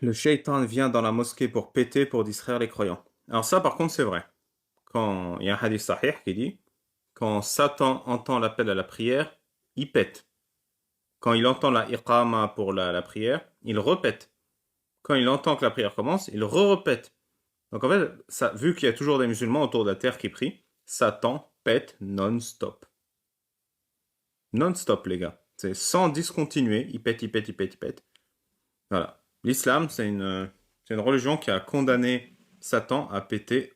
Le shaitan vient dans la mosquée pour péter, pour distraire les croyants. Alors ça, par contre, c'est vrai. Quand il y a un hadith sahih qui dit, quand Satan entend l'appel à la prière, il pète. Quand il entend la iqama pour la prière, il repète. Quand il entend que la prière commence, il re-repète. Donc en fait, ça, vu qu'il y a toujours des musulmans autour de la terre qui prient, Satan pète non-stop. Non-stop, les gars. C'est sans discontinuer, il pète, il pète, il pète, il pète. Voilà. L'islam, c'est une religion qui a condamné Satan à péter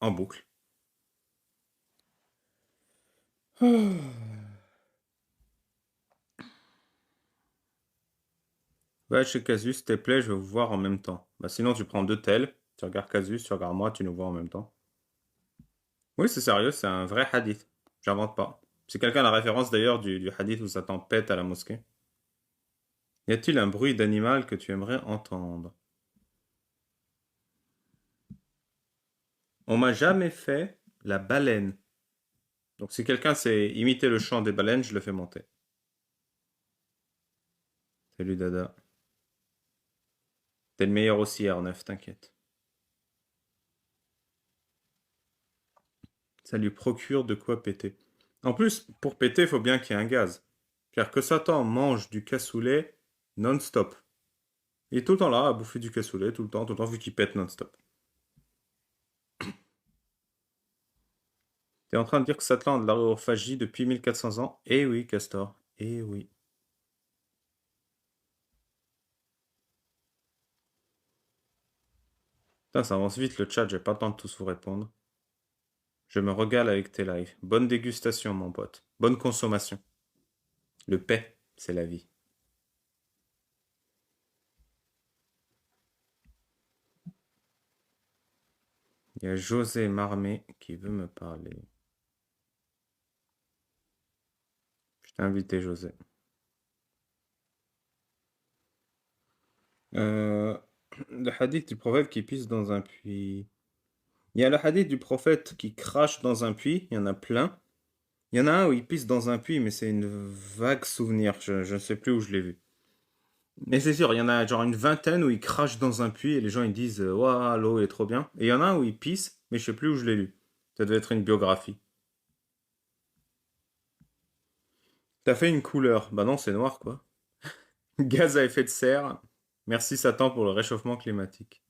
en boucle. Va chez Casus, s'il te plaît, je vais vous voir en même temps. Bah, sinon, tu prends deux tels, tu regardes Casus, tu regardes moi, tu nous vois en même temps. Oui, c'est sérieux, c'est un vrai hadith. J'invente pas. C'est quelqu'un la référence d'ailleurs du hadith où Satan pète à la mosquée. Y a-t-il un bruit d'animal que tu aimerais entendre? On m'a jamais fait la baleine. Donc si quelqu'un sait imiter le chant des baleines, je le fais monter. Salut Dada. T'es le meilleur aussi, R9, t'inquiète. Ça lui procure de quoi péter. En plus, pour péter, il faut bien qu'il y ait un gaz. Car que Satan mange du cassoulet non-stop. Il est tout le temps là à bouffer du cassoulet, tout le temps, vu qu'il pète non-stop. T'es en train de dire que Satan a de l'aérophagie depuis 1400 ans? Eh oui, Castor. Eh oui. Putain, ça avance vite le chat, j'ai pas le temps de tous vous répondre. Je me régale avec tes lives. Bonne dégustation, mon pote. Bonne consommation. Le paix, c'est la vie. Il y a José Marmé qui veut me parler. Je t'ai invité, José. Euh, le hadith du prophète qui pisse dans un puits. Il y a le hadith du prophète qui crache dans un puits, il y en a plein. Il y en a un où il pisse dans un puits, mais c'est une vague souvenir, je ne sais plus où je l'ai vu. Mais c'est sûr, il y en a genre une vingtaine où il crache dans un puits et les gens ils disent waouh, l'eau est trop bien. Et il y en a un où il pisse, mais je sais plus où je l'ai lu. Ça devait être une biographie. T'as fait une couleur. Bah non, c'est noir quoi. Gaz à effet de serre. Merci Satan pour le réchauffement climatique.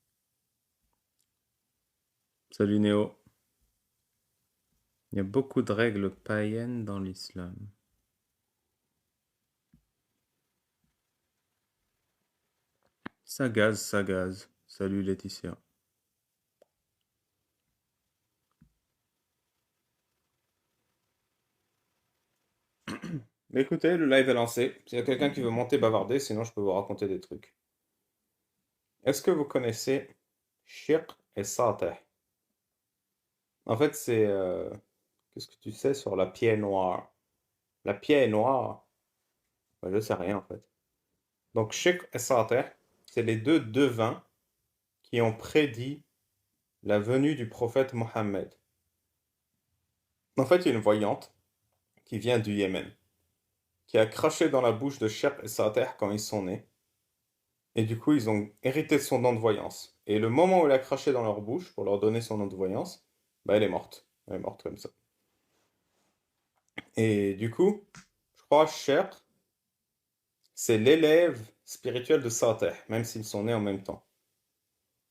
Salut Néo. Il y a beaucoup de règles païennes dans l'islam. Ça gaz, ça gaz. Salut Laetitia. Mais écoutez, le live est lancé. S'il y a quelqu'un qui veut monter bavarder, sinon je peux vous raconter des trucs. Est-ce que vous connaissez Shiq et Sateh? En fait, c'est... qu'est-ce que tu sais sur la pierre noire? La pierre noire? Ouais, je sais rien en fait. Donc Shiq et Sateh, c'est les deux devins qui ont prédit la venue du prophète Mohammed. En fait, il y a une voyante qui vient du Yémen, qui a craché dans la bouche de Shiq et Sateh quand ils sont nés. Et du coup, ils ont hérité de son don de voyance. Et le moment où elle a craché dans leur bouche pour leur donner son don de voyance, bah elle est morte. Elle est morte comme ça. Et du coup, je crois Cher, c'est l'élève spirituel de Sateh, même s'ils sont nés en même temps.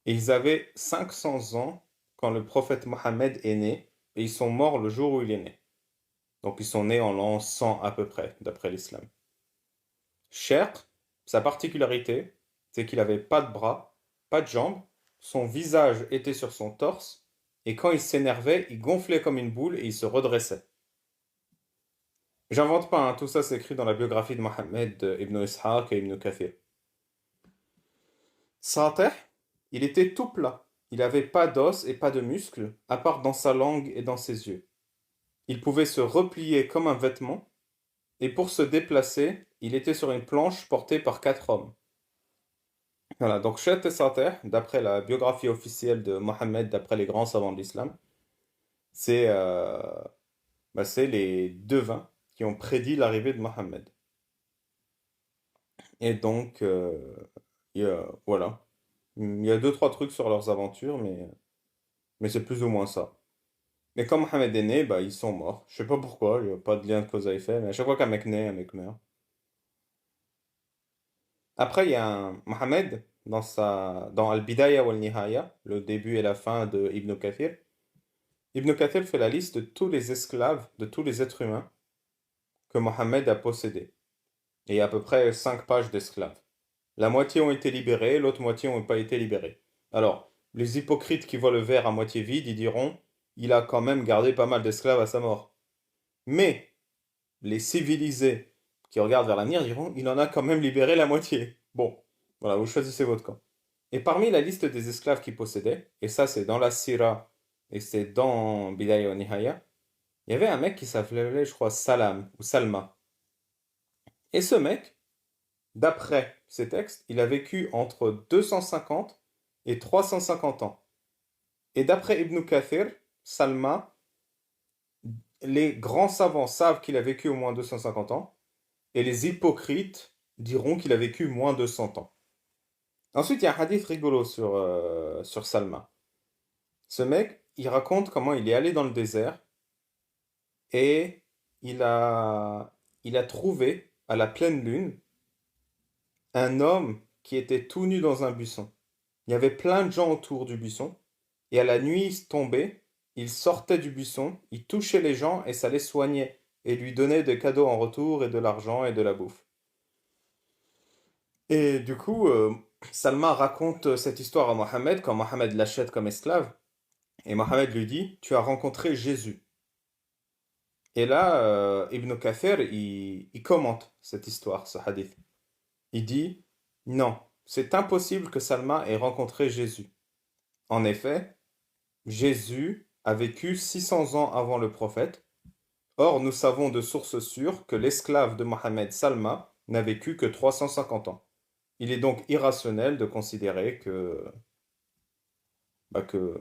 Et ils avaient 500 ans quand le prophète Mohammed est né, et ils sont morts le jour où il est né. Donc ils sont nés en l'an 100 à peu près, d'après l'islam. Cher, sa particularité, c'est qu'il n'avait pas de bras, pas de jambes, son visage était sur son torse, et quand il s'énervait, il gonflait comme une boule et il se redressait. J'invente pas, hein, tout ça c'est écrit dans la biographie de Mohammed ibn Ishaq et ibn Kathir. Sateh, il était tout plat. Il n'avait pas d'os et pas de muscles, à part dans sa langue et dans ses yeux. Il pouvait se replier comme un vêtement, et pour se déplacer, il était sur une planche portée par 4 hommes. Voilà, donc Chet et Sateh, d'après la biographie officielle de Mohammed, d'après les grands savants de l'islam, c'est c'est les devins qui ont prédit l'arrivée de Mohammed. Et donc, Voilà. Il y a deux, trois trucs sur leurs aventures, mais c'est plus ou moins ça. Mais quand Mohamed est né, bah, ils sont morts. Je sais pas pourquoi, il n'y a pas de lien de cause à effet, mais à chaque fois qu'un mec naît, un mec meurt. Après, il y a un Mohamed, dans Al-Bidaya wal Nihaya, le début et la fin de Ibn Kathir. Ibn Kathir fait la liste de tous les esclaves, de tous les êtres humains que Mohamed a possédés. Et il y a à peu près 5 pages d'esclaves. La moitié ont été libérés, l'autre moitié n'ont pas été libérés. Alors, les hypocrites qui voient le verre à moitié vide, ils diront, il a quand même gardé pas mal d'esclaves à sa mort. Mais les civilisés qui regardent vers l'avenir diront, il en a quand même libéré la moitié. Bon, voilà, vous choisissez votre camp. Et parmi la liste des esclaves qu'il possédait, et ça c'est dans la Sira, et c'est dans Bidaya wa Nihaya, il y avait un mec qui s'appelait, je crois, Salam, ou Salma. Et ce mec, d'après ces textes, il a vécu entre 250 et 350 ans. Et d'après Ibn Kathir, Salma, les grands savants savent qu'il a vécu au moins 250 ans, et les hypocrites diront qu'il a vécu moins de 100 ans. Ensuite, il y a un hadith rigolo sur Salma. Ce mec, il raconte comment il est allé dans le désert et il a, il a trouvé à la pleine lune un homme qui était tout nu dans un buisson. Il y avait plein de gens autour du buisson et à la nuit tombée, il sortait du buisson, il touchait les gens et ça les soignait et lui donnait des cadeaux en retour et de l'argent et de la bouffe. Et du coup, Salma raconte cette histoire à Mohammed quand Mohammed l'achète comme esclave. Et Mohammed lui dit, tu as rencontré Jésus. Et là, Ibn Kathir, il commente cette histoire, ce hadith. Il dit, non, c'est impossible que Salma ait rencontré Jésus. En effet, Jésus a vécu 600 ans avant le prophète. Or, nous savons de sources sûres que l'esclave de Mohammed, Salma, n'a vécu que 350 ans. Il est donc irrationnel de considérer bah, que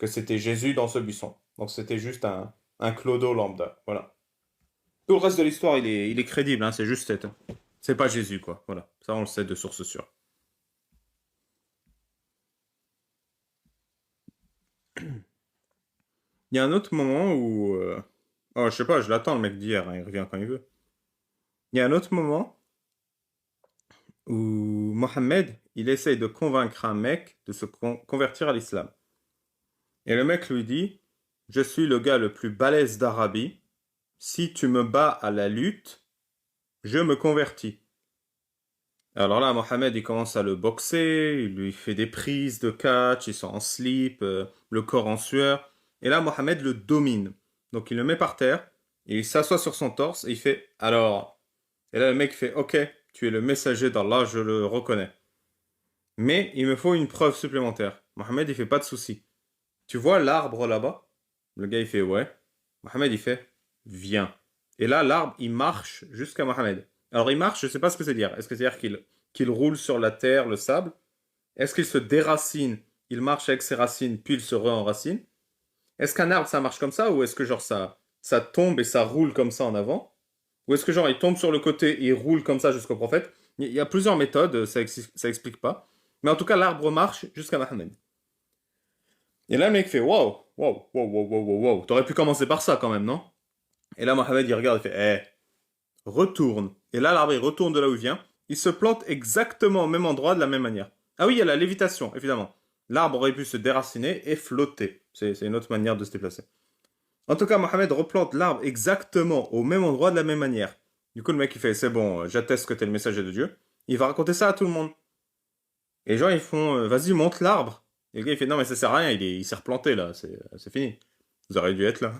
c'était Jésus dans ce buisson. Donc c'était juste un clodo lambda. Voilà. Tout le reste de l'histoire, il est crédible, hein, c'est juste cette. C'est pas Jésus, quoi. Voilà. Ça, on le sait de source sûre. Il y a un autre moment où. Oh, je sais pas, je l'attends, le mec d'hier, hein, il revient quand il veut. Il y a un autre moment où Mohammed, il essaye de convaincre un mec de se convertir à l'islam. Et le mec lui dit, je suis le gars le plus balèze d'Arabie. Si tu me bats à la lutte, je me convertis. Alors là, Mohamed, il commence à le boxer, il lui fait des prises de catch, ils sont en slip, le corps en sueur. Et là, Mohamed le domine. Donc il le met par terre, et il s'assoit sur son torse, et il fait, alors... Et là, le mec fait, ok, tu es le messager d'Allah, je le reconnais. Mais il me faut une preuve supplémentaire. Mohamed, il fait pas de souci. Tu vois l'arbre là-bas? Le gars, il fait, ouais. Mohamed, il fait, viens. Et là, l'arbre, il marche jusqu'à Mohamed. Alors, il marche, je ne sais pas ce que c'est dire. Est-ce que c'est dire qu'il roule sur la terre, le sable? Est-ce qu'il se déracine? Il marche avec ses racines, puis il se re-enracine? Est-ce qu'un arbre, ça marche comme ça? Ou est-ce que, genre, ça tombe et ça roule comme ça en avant? Ou est-ce que, genre, il tombe sur le côté et il roule comme ça jusqu'au prophète? Il y a plusieurs méthodes, ça explique pas. Mais en tout cas, l'arbre marche jusqu'à Mohamed. Et là, le mec fait, wow, wow, wow, wow, wow, wow, wow. T'aurais pu commencer par ça quand même, non? Et là, Mohamed, il regarde et fait, retourne. Et là, l'arbre, il retourne de là où il vient. Il se plante exactement au même endroit, de la même manière. Ah oui, il y a la lévitation, évidemment. L'arbre aurait pu se déraciner et flotter. C'est une autre manière de se déplacer. En tout cas, Mohamed replante l'arbre exactement au même endroit, de la même manière. Du coup, le mec, il fait, c'est bon, j'atteste que t'es le messager de Dieu. Il va raconter ça à tout le monde. Et les gens, ils font, vas-y, monte l'arbre. Et le gars, il fait, non, mais ça sert à rien, il s'est replanté, là, c'est fini. Vous auriez dû être là.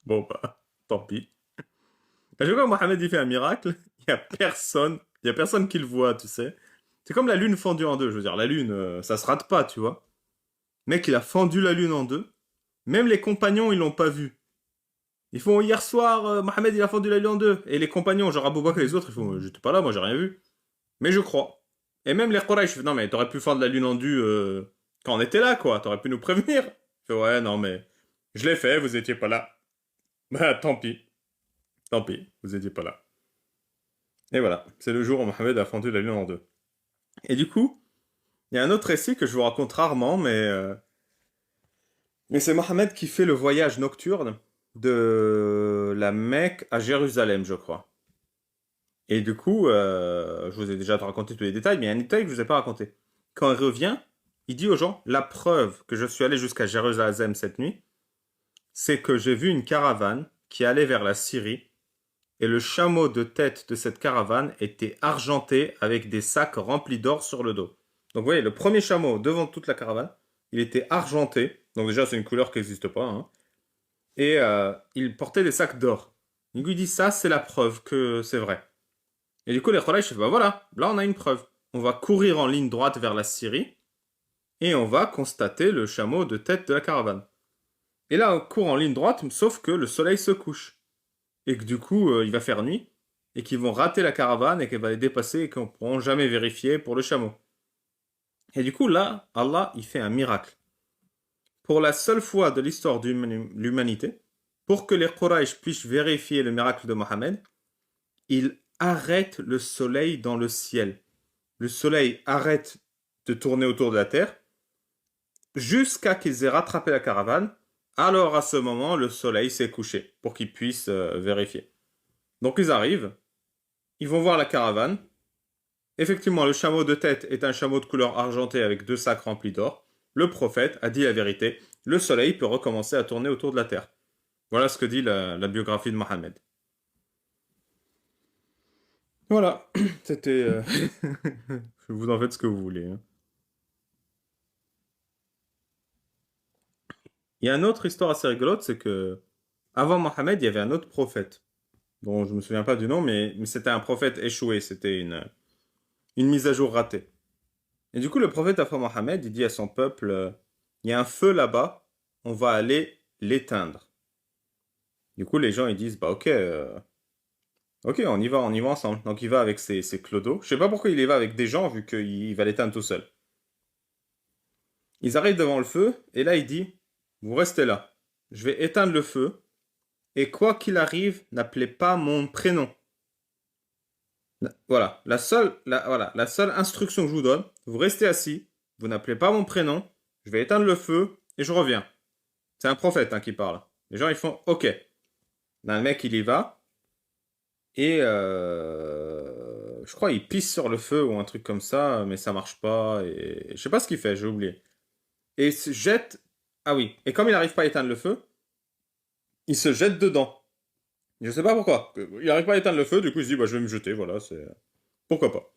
Bon, bah, tant pis. À chaque fois que Mohamed il fait un miracle, il y a personne qui le voit, tu sais. C'est comme la lune fendue en deux, je veux dire, la lune, ça se rate pas, tu vois. Le mec, il a fendu la lune en deux. Même les compagnons, ils l'ont pas vu. Ils font, hier soir, Mohamed, il a fendu la lune en deux. Et les compagnons, genre Abou Bakr et les autres, ils font, j'étais pas là, moi j'ai rien vu. Mais je crois. Et même les Quraysh, non mais t'aurais pu fendre la lune en deux quand on était là, quoi. T'aurais pu nous prévenir. Je fais, ouais, non mais, je l'ai fait, vous étiez pas là. Bah, tant pis. Tant pis, vous n'étiez pas là. Et voilà, c'est le jour où Mohammed a fendu la lune en deux. Et du coup, il y a un autre récit que je vous raconte rarement, mais c'est Mohammed qui fait le voyage nocturne de la Mecque à Jérusalem, je crois. Et du coup, je vous ai déjà raconté tous les détails, mais il y a un détail que je ne vous ai pas raconté. Quand il revient, il dit aux gens, la preuve que je suis allé jusqu'à Jérusalem cette nuit, c'est que j'ai vu une caravane qui allait vers la Syrie, et le chameau de tête de cette caravane était argenté avec des sacs remplis d'or sur le dos. Donc vous voyez, le premier chameau devant toute la caravane, il était argenté, donc déjà c'est une couleur qui n'existe pas, hein, et il portait des sacs d'or. Il lui dit ça, c'est la preuve que c'est vrai. Et du coup, les Quraysh disent, bah voilà, là on a une preuve. On va courir en ligne droite vers la Syrie et on va constater le chameau de tête de la caravane. Et là, on court en ligne droite, sauf que le soleil se couche. Et que du coup, il va faire nuit et qu'ils vont rater la caravane et qu'elle va les dépasser et qu'on ne pourra jamais vérifier pour le chameau. Et du coup, là, Allah, il fait un miracle. Pour la seule fois de l'histoire de l'humanité, pour que les Quraysh puissent vérifier le miracle de Mohammed, il arrête le soleil dans le ciel. Le soleil arrête de tourner autour de la Terre jusqu'à qu'ils aient rattrapé la caravane. Alors à ce moment, le soleil s'est couché pour qu'ils puissent vérifier. Donc ils arrivent, ils vont voir la caravane. Effectivement, le chameau de tête est un chameau de couleur argentée avec deux sacs remplis d'or. Le prophète a dit la vérité. Le soleil peut recommencer à tourner autour de la Terre. Voilà ce que dit la biographie de Mohammed. Voilà, c'était... vous en faites ce que vous voulez. Hein. Il y a une autre histoire assez rigolote, c'est que avant Mohammed, il y avait un autre prophète, dont je me souviens pas du nom, mais c'était un prophète échoué, c'était une mise à jour ratée. Et du coup, le prophète après Mohammed, il dit à son peuple, il y a un feu là-bas, on va aller l'éteindre. Du coup, les gens, ils disent, bah ok, on y va ensemble. Donc il va avec ses clodos. Je sais pas pourquoi il y va avec des gens, vu qu'il va l'éteindre tout seul. Ils arrivent devant le feu, et là il dit, vous restez là, je vais éteindre le feu, et quoi qu'il arrive, n'appelez pas mon prénom. Voilà, la seule instruction que je vous donne, vous restez assis, vous n'appelez pas mon prénom, je vais éteindre le feu, et je reviens. C'est un prophète hein, qui parle. Les gens ils font OK. Là, le mec il y va, et je crois il pisse sur le feu ou un truc comme ça, mais ça marche pas, et je sais pas ce qu'il fait, j'ai oublié. Et il se jette. Ah oui, et comme il n'arrive pas à éteindre le feu, il se jette dedans. Je sais pas pourquoi. Il n'arrive pas à éteindre le feu, du coup il se dit bah je vais me jeter, voilà, c'est. Pourquoi pas.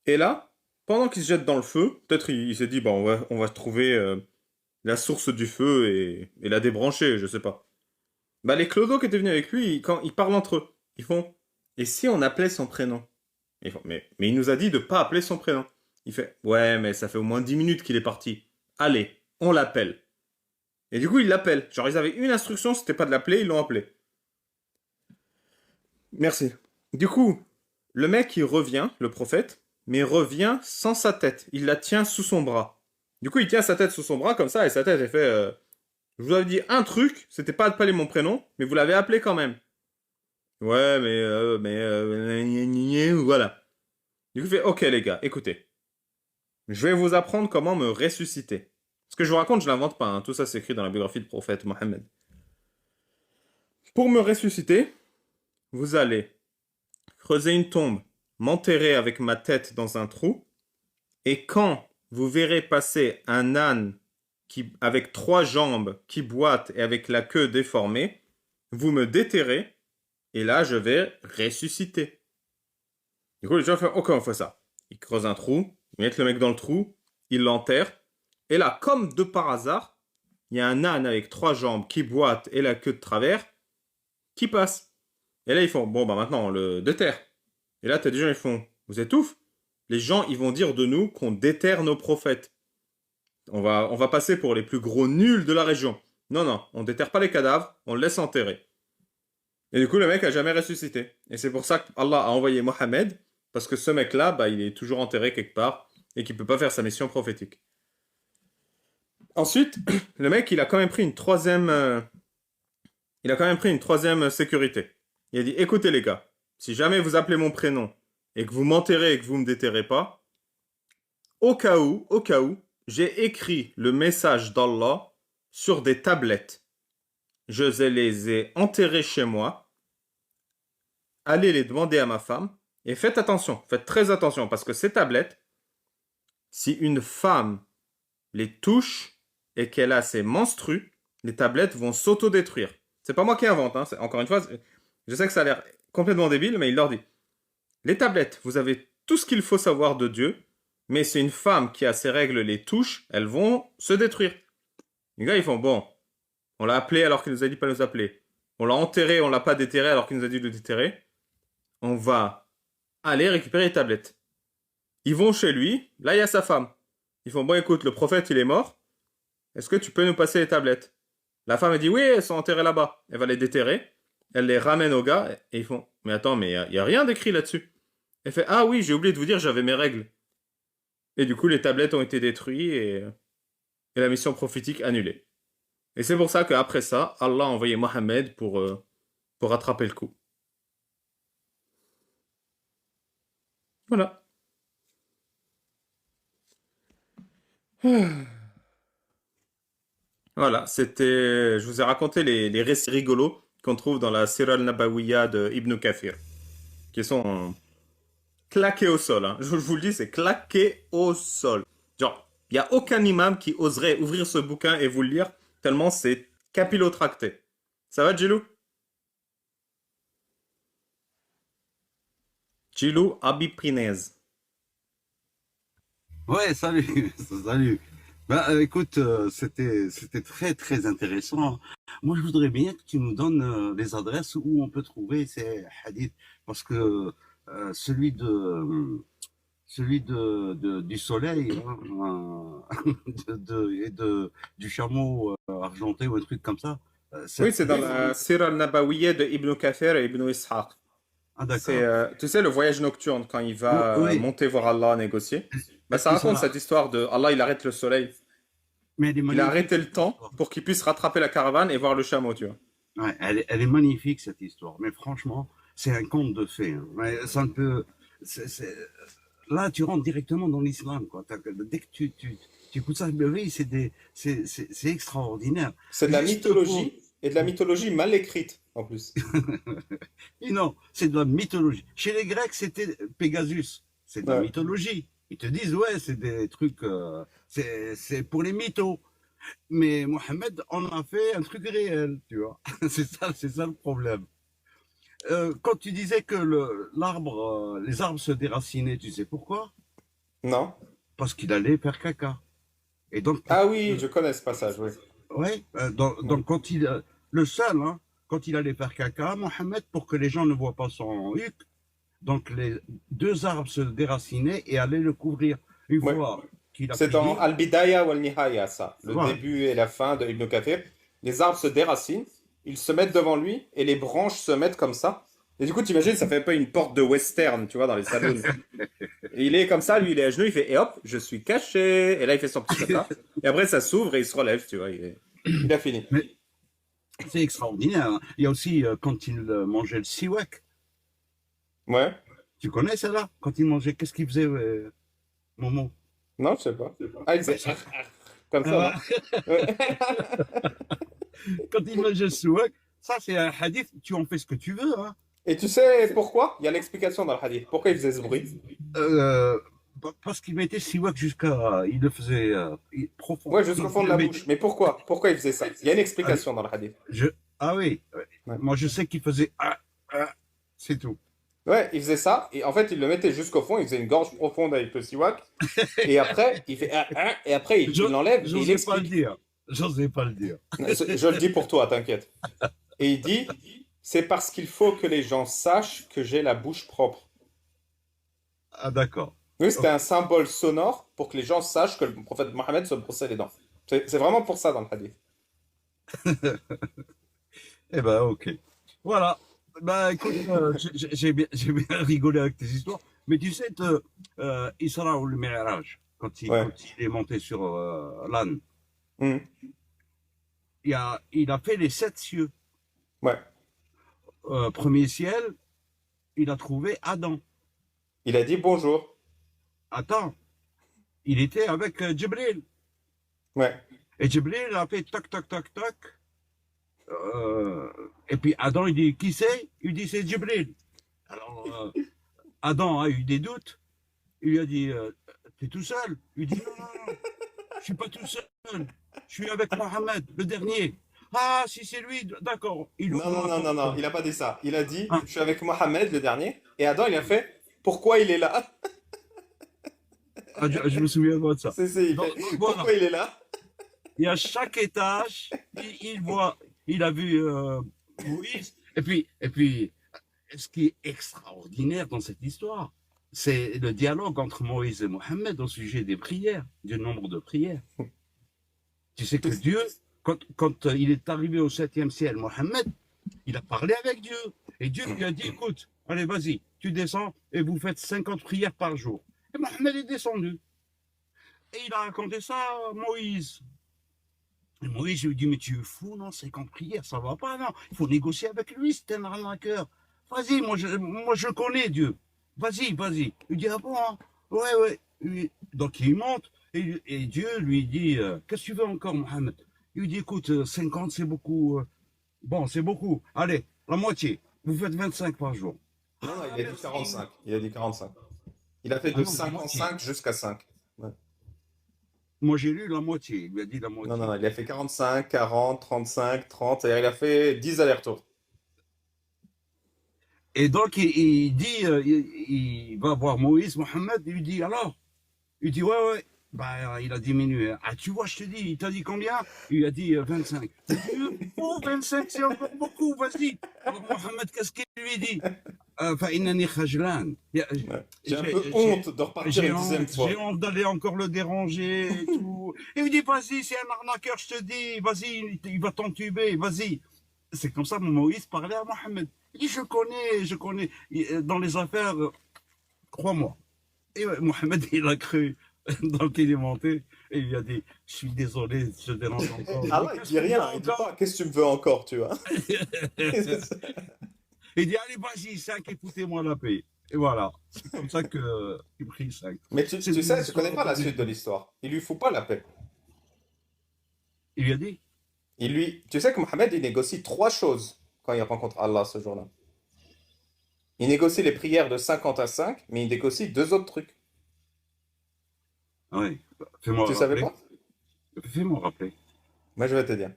Et là, pendant qu'il se jette dans le feu, peut-être il s'est dit bah on va trouver la source du feu et la débrancher, je sais pas. Bah les clodos qui étaient venus avec lui, quand ils parlent entre eux, ils font et si on appelait son prénom? Ils font, mais il nous a dit de pas appeler son prénom. Il fait ouais mais ça fait au moins 10 minutes qu'il est parti. Allez, on l'appelle. Et du coup, ils l'appellent. Genre, ils avaient une instruction, c'était pas de l'appeler, ils l'ont appelé. Merci. Du coup, le mec, il revient, le prophète, mais il revient sans sa tête. Il la tient sous son bras. Du coup, il tient sa tête sous son bras comme ça, et sa tête, elle fait je vous avais dit un truc, c'était pas d'appeler mon prénom, mais vous l'avez appelé quand même. Ouais, voilà. Du coup, il fait ok, les gars, écoutez. Je vais vous apprendre comment me ressusciter. Ce que je vous raconte, je l'invente pas. Hein. Tout ça, c'est écrit dans la biographie du prophète Mohammed. Pour me ressusciter, vous allez creuser une tombe, m'enterrer avec ma tête dans un trou, et quand vous verrez passer un âne avec trois jambes qui boite et avec la queue déformée, vous me déterrez, et là je vais ressusciter. Du coup, les gens font ok, on fait ça. Ils creusent un trou, ils mettent le mec dans le trou, ils l'enterrent, et là, comme de par hasard, il y a un âne avec trois jambes qui boite et la queue de travers qui passe. Et là, ils font, bon, bah maintenant, on le déterre. Et là, t'as des gens, ils font, vous êtes ouf? Les gens, ils vont dire de nous qu'on déterre nos prophètes. On va passer pour les plus gros nuls de la région. Non, non, on déterre pas les cadavres, on le laisse enterrer. Et du coup, le mec a jamais ressuscité. Et c'est pour ça qu'Allah a envoyé Mohammed, parce que ce mec-là, bah, il est toujours enterré quelque part, et qu'il peut pas faire sa mission prophétique. Ensuite, le mec, il a quand même pris une troisième sécurité. Il a dit, écoutez les gars, si jamais vous appelez mon prénom et que vous m'enterrez et que vous me déterrez pas, au cas où, j'ai écrit le message d'Allah sur des tablettes. Je les ai enterrées chez moi. Allez les demander à ma femme. Et faites attention, faites très attention, parce que ces tablettes, si une femme les touche et qu'elle a ses menstrues, les tablettes vont s'autodétruire. C'est pas moi qui invente, hein. Encore une fois, je sais que ça a l'air complètement débile, mais il leur dit, les tablettes, vous avez tout ce qu'il faut savoir de Dieu, mais c'est une femme qui a ses règles les touche, elles vont se détruire. Les gars, ils font, bon, on l'a appelé alors qu'il nous a dit pas nous appeler. On l'a enterré, on l'a pas déterré alors qu'il nous a dit de le déterrer. On va aller récupérer les tablettes. Ils vont chez lui, là il y a sa femme. Ils font, bon écoute, le prophète il est mort, est-ce que tu peux nous passer les tablettes? La femme elle dit, oui, elles sont enterrées là-bas. Elle va les déterrer, elle les ramène au gars, et ils font, mais attends, mais il y a rien d'écrit là-dessus. Elle fait, ah oui, j'ai oublié de vous dire, j'avais mes règles. Et du coup, les tablettes ont été détruites et la mission prophétique annulée. Et c'est pour ça qu'après ça, Allah a envoyé Mohammed pour rattraper le coup. Voilà. Voilà, c'était. Je vous ai raconté les récits rigolos qu'on trouve dans la Sira al-Nabawiyya de Ibn Kathir, qui sont claqués au sol. Hein. Je vous le dis, c'est claqué au sol. Genre, il n'y a aucun imam qui oserait ouvrir ce bouquin et vous le lire, tellement c'est capillotracté. Ça va, Djilou? Djilou Abiprinez. Ouais, salut, salut. Bah, écoute, c'était très très intéressant. Moi, je voudrais bien que tu nous donnes les adresses où on peut trouver ces hadiths, parce que celui du soleil, hein, du chameau argenté ou un truc comme ça, Oui, cet c'est dans hadith. la Sira al-Nabawiyya de Ibn Kathir et Ibn Ishaq. Ah, C'est, d'accord. tu sais, le voyage nocturne, quand il Oh, va oui. monter voir Allah négocier. Bah, Est-ce ça que raconte ça, cette histoire de Allah, il arrête le soleil. mais elle est Il a magnifique arrêté cette le temps histoire. pour qu'il puisse rattraper la caravane et voir le chameau, tu vois. Ouais, elle est magnifique cette histoire, mais franchement, c'est un conte de fées. Hein. Mais ça ne peut. Là, tu rentres directement dans l'islam, quoi. Dès que tu écoutes ça, mais oui, c'est extraordinaire. C'est de la Juste pour. mythologie et de la mythologie mal écrite, en plus. Et non, c'est de la mythologie. Chez les Grecs, c'était Pégasus. C'est de la Ouais. mythologie. Ils te disent, ouais, c'est des trucs. C'est pour les mythos. Mais Mohamed en a fait un truc réel, tu vois. C'est ça le problème. Quand tu disais que les arbres se déracinaient, tu sais pourquoi? Non? Parce qu'il allait faire caca. Et donc, Ah oui, je connais ce passage, oui. ouais, Mm. donc le seul, hein, quand il allait faire caca, Mohamed, pour que les gens ne voient pas son huc, donc les deux arbres se déracinaient et allaient le couvrir. Une Ouais. fois qu'il a C'est dans fini, Al-Bidaya ou Al-Nihaya, ça. Le voilà. début et la fin de Ibn Kathir. Les arbres se déracinent, ils se mettent devant lui et les branches se mettent comme ça. Et du coup, t'imagines, ça fait un peu une porte de western, tu vois, dans les saloons. Et il est comme ça, lui, il est à genoux, il fait, et hop, je suis caché. Et là, il fait son petit caca. Et après, ça s'ouvre et il se relève, tu vois. Il a fini. Mais c'est extraordinaire. Hein. Il y a aussi quand il mangeait le siwak. Ouais. Tu connais ça là? Quand il mangeait, qu'est-ce qu'il faisait, Momo? Non, je sais pas. Ah, il Ben, faisait comme ça, ah, non? Ouais. quand il mangeait le siwak, ça c'est un hadith, tu en fais ce que tu veux. Hein. Et tu sais pourquoi? Il y a l'explication dans le hadith. Pourquoi il faisait ce bruit? Euh, Parce qu'il mettait siwak jusqu'à. Il le faisait profond. Ouais, jusqu'au fond de Il le la mettait. bouche. Mais pourquoi? Pourquoi il faisait ça? Il y a une Ah, explication dans le hadith. ah oui, ouais. Ouais. Moi je sais qu'il faisait. C'est tout. Ouais, il faisait ça, et en fait, il le mettait jusqu'au fond, il faisait une gorge profonde avec le siwak, et après, il fait et après, il l'enlève et il J'osais pas le explique. dire. J'osais pas le dire. Je le dis pour toi, t'inquiète. Et il dit, c'est parce qu'il faut que les gens sachent que j'ai la bouche propre. Ah d'accord. Oui, c'était Ok. un symbole sonore pour que les gens sachent que le prophète Mohammed se brossait les dents. C'est vraiment pour ça dans le hadith. Eh ben ok. Voilà. Bah écoute, j'ai bien rigolé avec tes histoires. Mais tu sais, Isra ou le Mi'raj, Ouais. quand il est monté sur l'âne, Mhm. il a fait les sept cieux. Ouais. premier ciel, il a trouvé Adam. Il a dit bonjour. Attends, il était avec Jibril. Ouais. Et Jibril a fait toc, toc, toc, toc. Et puis Adam, il dit, qui c'est? Il dit, c'est Jibril. Alors, Adam a eu des doutes. Il lui a dit, t'es tout seul? Il dit, non, non, non, je suis pas tout seul. Je suis avec Mohamed, le dernier. Ah, si c'est lui, d'accord. Il Non, ouvre non, la non, non, porte. non, il a pas dit ça. Il a dit, Hein, je suis avec Mohamed, le dernier. Et Adam, il a fait, pourquoi il est là? ah, je me souviens pas de ça. Il fait, Donc voilà. pourquoi il est là? Et à chaque étage, il voit, il a vu Moïse. Et puis, ce qui est extraordinaire dans cette histoire, c'est le dialogue entre Moïse et Mohammed au sujet des prières, du nombre de prières. Tu sais que Dieu, quand il est arrivé au septième ciel, Mohammed, il a parlé avec Dieu. Et Dieu lui a dit, écoute, allez, vas-y, tu descends et vous faites 50 prières par jour. Et Mohammed est descendu. Et il a raconté ça à Moïse. Et Moïse lui dit, mais tu es fou, non, 50 prières, ça va pas, non. Il faut négocier avec lui, c'est un arnaqueur. Vas-y, moi je connais Dieu. Vas-y, vas-y. Il dit, ah bon, hein? Ouais, ouais. Donc il monte et Dieu lui dit, qu'est-ce que tu veux encore, Mohamed? Il lui dit, écoute, 50 c'est beaucoup. Bon, c'est beaucoup. Allez, la moitié. Vous faites 25 par jour. Non, non, Ah, il a dit merci. 45. Il a dit 45. Il a fait Ah de non, la moitié. 55 jusqu'à 5. Ouais. Moi j'ai lu la moitié. Il lui a dit la Non, non, moitié. non, il a fait 45, 40, 35, 30, c'est-à-dire il a fait 10 allers-retours. Et donc il dit, il va voir Moïse, Mohamed, il lui dit, alors? Il dit, ouais, ouais. Bah, il a diminué. Ah, tu vois, je te dis, il t'a dit combien? Il a dit 25. Il dit, oh, 25, c'est encore beaucoup, vas-y. Alors, Mohamed, qu'est-ce qu'il lui dit? فإنني خجلان. Ouais. J'ai un peu J'ai honte de repartir une dixième j'ai fois. honte d'aller encore le déranger et tout. Et il me dit, vas-y, c'est un arnaqueur, je te dis, vas-y, il va t'entuber, vas-y. C'est comme ça que Moïse parlait à Mohamed. Il dit, je connais, dans les affaires, crois-moi. Et ouais, Mohamed, il a cru. Donc il est monté et il lui a dit, je suis désolé, je te dérange encore. Ah Donc, là, il qu'est-ce dit que tu veux rien, il dit pas, encore? qu'est-ce que tu me veux encore, tu vois. Il dit, allez, vas-y, 5 et foutez-moi la paix. Et voilà, c'est comme ça que il prit 5. Mais C'est tu des sais, tu connais histoires pas de la suite de Bible. l'histoire. Il lui fout pas la paix. Il lui a dit, Tu sais que Mohamed, il négocie trois choses quand il rencontre Allah ce jour-là. Il négocie les prières de 50 à 5, mais il négocie deux autres trucs. oui, fais-moi Tu savais rappeler. pas? Fais-moi rappeler. Moi, je vais te dire.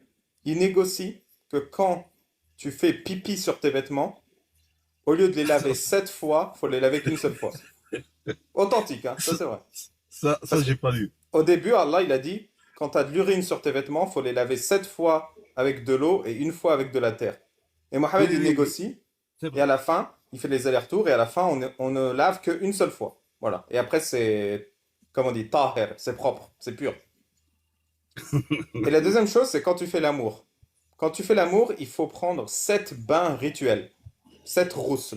Il négocie que quand tu fais pipi sur tes vêtements, au lieu de les laver 7 fois, faut les laver qu'une seule fois. Authentique, hein, ça Ça, c'est vrai. ça Parce que j'ai pas lu. au début, Allah, il a dit, quand tu as de l'urine sur tes vêtements, faut les laver 7 fois avec de l'eau et une fois avec de la terre. Et Oui, Mohamed, il oui, oui, négocie, c'est et à vrai. la fin, il fait les allers-retours, et à la fin, on ne lave qu'une seule fois. Voilà. Et après, c'est, comme on dit, tahir, c'est propre, c'est pur. Et la deuxième chose, c'est quand tu fais l'amour. Quand tu fais l'amour, il faut prendre 7 bains rituels, 7 rousses.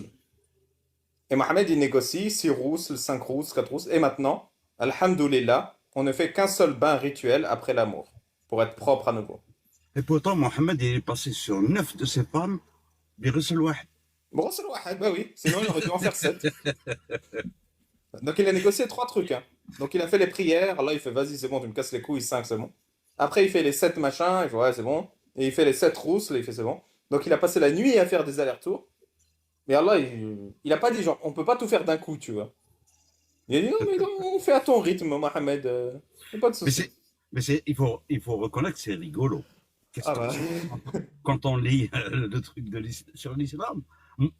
Et Mohamed, il négocie 6 rousses, 5 rousses, 4 rousses. Et maintenant, Alhamdoulilah, on ne fait qu'un seul bain rituel après l'amour, pour être propre à nouveau. Et pourtant, Mohamed, il est passé sur 9 de ses femmes, بغسل واحد. Bon, c'est le wahid, bah oui, sinon il aurait dû en faire 7. Donc il a négocié 3 trucs, hein. Donc il a fait les prières, Allah il fait vas-y c'est bon, tu me casses les couilles, 5 c'est bon. Après il fait les 7 machins, il fait ouais c'est bon. Et il fait les 7 rousses, là il fait c'est bon. Donc il a passé la nuit à faire des allers-retours. Mais Allah il a pas dit genre on peut pas tout faire d'un coup, tu vois. Il a dit non mais non, on fait à ton rythme Mohamed, y a pas de Mais souci. c'est, il faut reconnaître que c'est rigolo. Qu'est-ce Ah que bah. c'est quand on lit le truc sur l'islam.